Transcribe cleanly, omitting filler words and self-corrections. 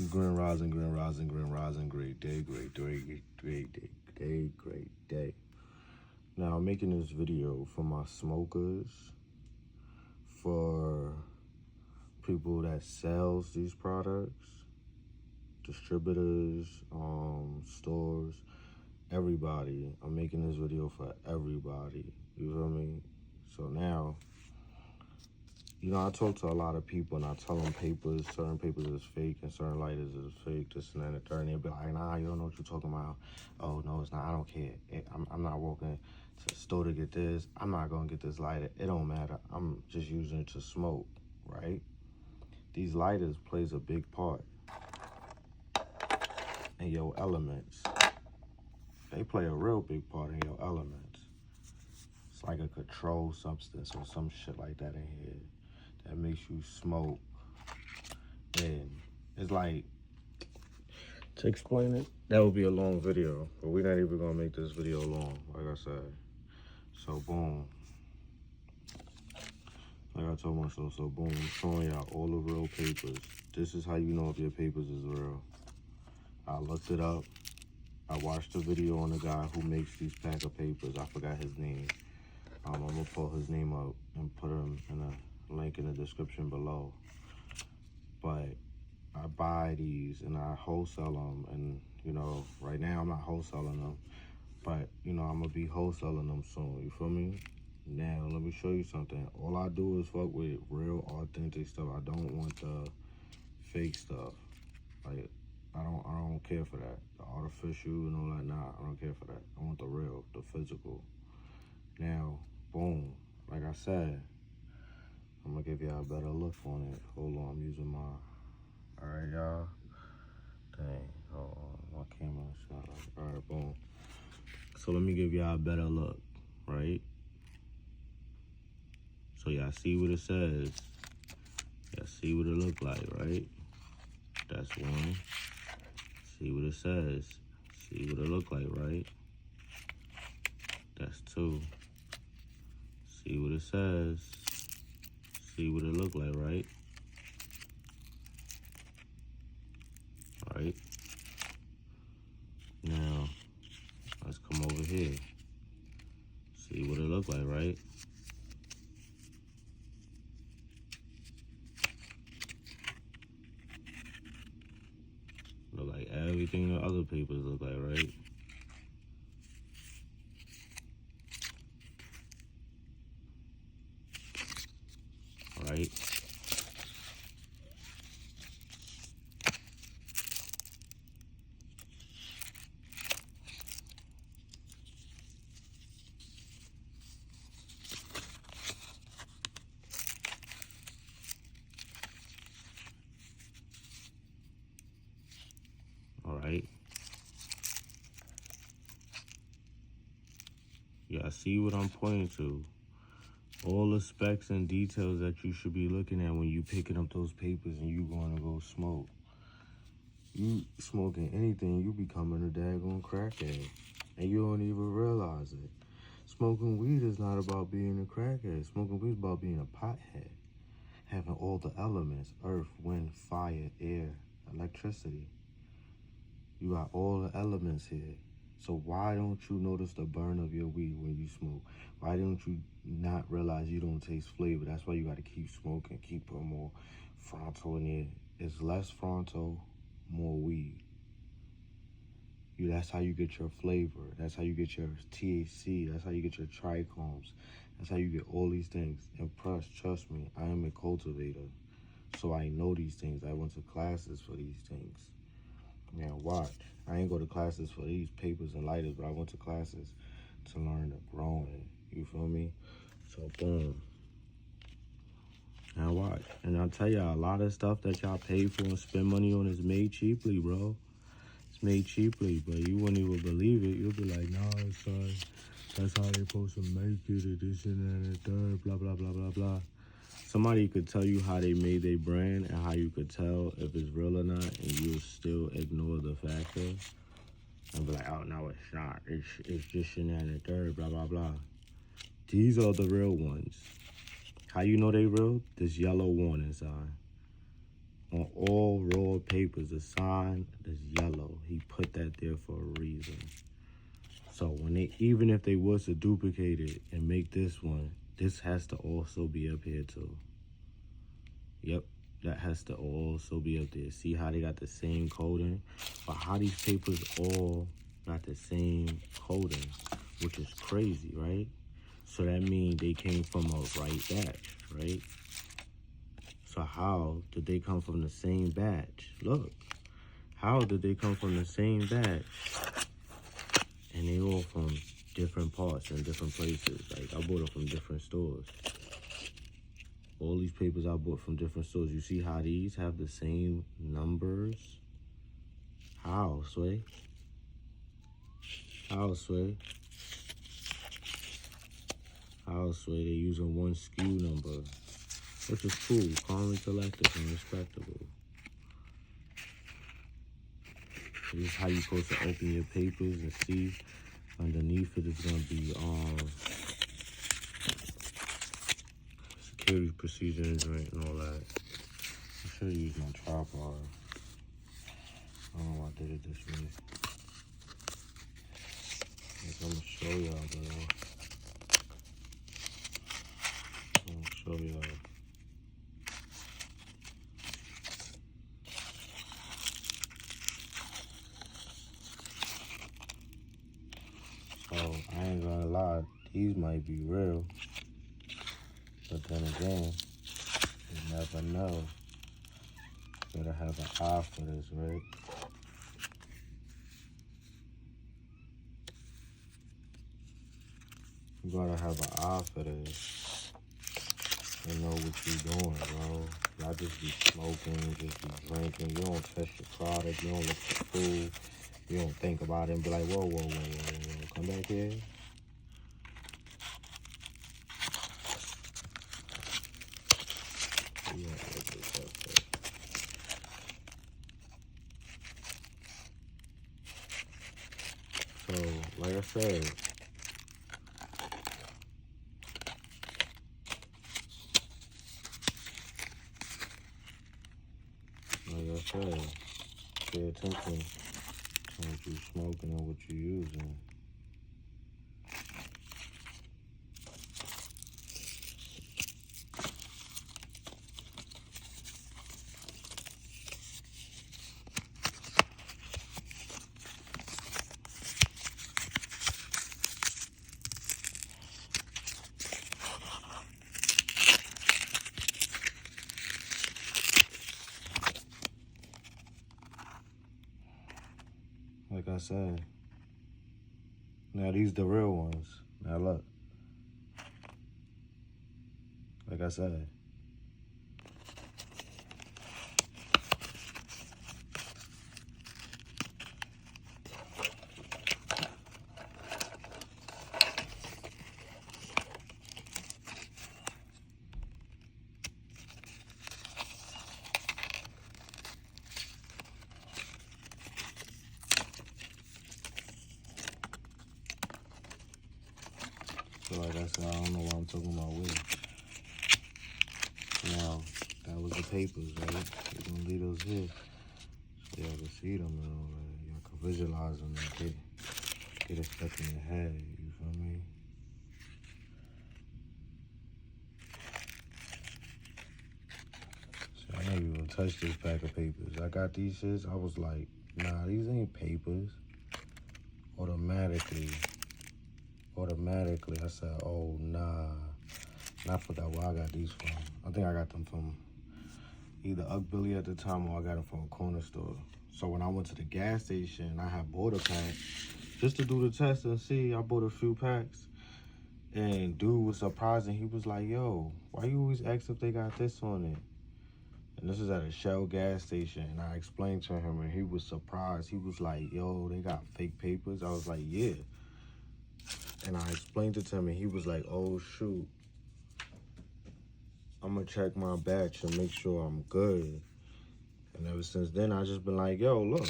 Grand Rising, Grand Rising, Grand Rising, great day, great day, great day. Now, I'm making this video for my smokers, for people that sells these products, distributors, stores, everybody. I'm making this video for everybody, you feel me? So now, I talk to a lot of people and I tell them certain papers is fake and certain lighters is fake, this and that and the third. And they'll be like, nah, you don't know what you're talking about. Oh, no, it's not. I don't care. I'm not walking to the store to get this. I'm not going to get this lighter. It don't matter. I'm just using it to smoke, right? These lighters plays a big part in your elements. They play a real big part in your elements. It's like a controlled substance or some shit like that in here that makes you smoke. And it's like, to explain it, that would be a long video, but we're not even gonna make this video long, like I said. So boom, like I told myself, so boom, I'm showing y'all all the real papers. This is how you know if your papers is real. I looked it up. I watched the video on the guy who makes these pack of papers. I forgot his name. I'm gonna pull his name up and put him in a link in the description below. But I buy these and I wholesale them, and right now I'm not wholesaling them, but I'm gonna be wholesaling them soon, you feel me? Now let me show you something. All I do is fuck with real authentic stuff. I don't want the fake stuff. Like I don't care for that. The artificial and all that, nah, I don't care for that. I want the real, the physical. Now, boom, like I said, I'm gonna give y'all a better look on it. Hold on, I'm using my, all right, y'all. Dang, hold on, my camera's not up. All right, boom. So let me give y'all a better look, right? So y'all see what it says. Y'all see what it look like, right? That's one. See what it says. See what it look like, right? That's two. See what it says. See what it look like, right? Right? Now, let's come over here. See what it look like, right? Look like everything the other papers look like, right? Right? All right? Y'all see what I'm pointing to? All the specs and details that you should be looking at when you picking up those papers and you going to go smoke. You smoking anything, you becoming a daggone crackhead. And you don't even realize it. Smoking weed is not about being a crackhead. Smoking weed is about being a pothead. Having all the elements, earth, wind, fire, air, electricity. You got all the elements here. So why don't you notice the burn of your weed when you smoke? Why don't you not realize you don't taste flavor? That's why you got to keep smoking, keep putting more frontal in there. It's less frontal, more weed. That's how you get your flavor. That's how you get your THC. That's how you get your trichomes. That's how you get all these things. And plus, trust me, I am a cultivator. So I know these things. I went to classes for these things. Now watch. I ain't go to classes for these papers and lighters, but I went to classes to learn the growing. You feel me? So boom. Now watch. And I'll tell y'all, a lot of stuff that y'all pay for and spend money on is made cheaply, bro. It's made cheaply, but you wouldn't even believe it. You'll be like, nah, son, that's how they supposed to make it, this and that and the third, blah, blah, blah, blah, blah. Somebody could tell you how they made their brand and how you could tell if it's real or not, and you'll still ignore the factor and be like, oh, no, it's not. It's just and that and the third, blah, blah, blah. These are the real ones. How you know they real? This yellow warning sign. On all rolled papers, the sign is yellow. He put that there for a reason. So when they, even if they was to duplicate it and make this one, this has to also be up here too. Yep, that has to also be up there. See how they got the same coding? But how these papers all got the same coding, which is crazy, right? So that means they came from a right batch, right? So how did they come from the same batch? Look, how did they come from the same batch? And they all from different parts and different places. Like, I bought it from different stores. All these papers I bought from different stores. You see how these have the same numbers? How, Sway? How, Sway? How, Sway? They're using one SKU number, which is cool, calmly collective and respectable. This is how you're supposed to open your papers and see. Underneath it is gonna be security procedures and all that. I should use my tripod. I don't know why I did it this way. I'm gonna show y'all, bro. I'm gonna show y'all. So I ain't gonna lie, these might be real. But then again, you never know. Gotta have an eye for this, right? You gotta have an eye for this and know what you're doing, bro. Y'all just be smoking, just be drinking. You don't test your product. You don't look for food. You don't think about it and be like, whoa, whoa, whoa, whoa, whoa. Come back here. Yeah, so, like I said, pay attention to what you're smoking and what you're using. Like I said, now these the real ones. Now look, like I said. So like I said, I don't know why I'm talking about with. Now, that was the papers, right? We're gonna leave those here so y'all can see them and all that. Y'all can visualize them and get it stuck in your head, you feel me? So I never even touched this pack of papers. I got these shits, I was like, nah, these ain't papers. Automatically, I said, oh, nah. And I forgot where I got these from. I think I got them from either Uck Billy at the time or I got them from a corner store. So when I went to the gas station, I had bought a pack just to do the test and see. I bought a few packs. And dude was surprised and he was like, yo, why you always ask if they got this on it? And this is at a Shell gas station. And I explained to him and he was surprised. He was like, yo, they got fake papers? I was like, yeah. And I explained it to him and he was like, oh, shoot. I'm gonna check my batch and make sure I'm good. And ever since then, I just been like, yo, look,